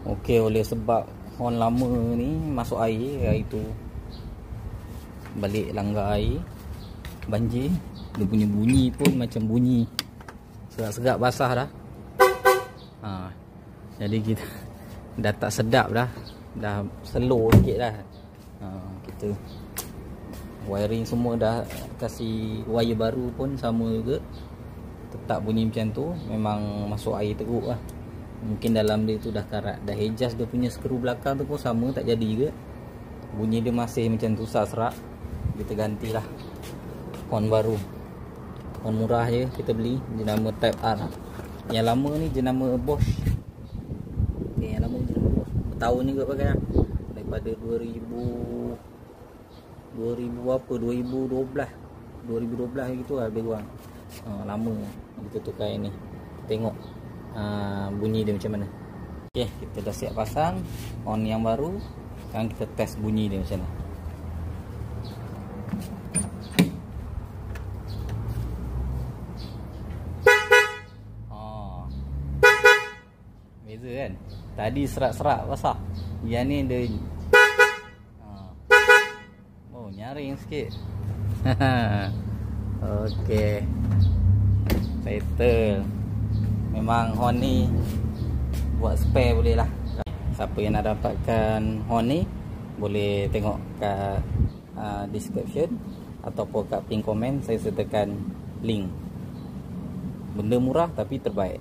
Okey, oleh sebab horn lama ni masuk air, itu balik langgar air banjir, dia punya bunyi pun macam bunyi serak-serak basah dah. Jadi kita dah tak sedap dah slow sikit dah. Kita wiring semua dah kasih wire baru pun sama juga, tetap bunyi macam tu. Memang masuk air teruk lah. Mungkin dalam dia tu dah karat. Dah adjust dia punya skru belakang tu pun sama, tak jadi juga. Bunyi dia masih macam tu, serak. Kita gantilah horn baru, horn murah je kita beli, jenama Type R. Yang lama ni jenama Bosch. Okay, yang lama jenama Bosch, bertahun juga pakai lah. Daripada 2012 gitu lah lebih kurang. Lama kita tukar ni. Tengok bunyi dia macam mana. Okay, kita dah siap pasang horn yang baru. Sekarang kita test bunyi dia macam mana. Beza kan? Tadi serak-serak basah. Yang ni dia nyaring sikit. Okey, settle. Memang horn ni buat spare boleh lah. Siapa yang nak dapatkan horn ni boleh tengok kat description ataupun kat pin komen. Saya sertakan link. Benda murah tapi terbaik.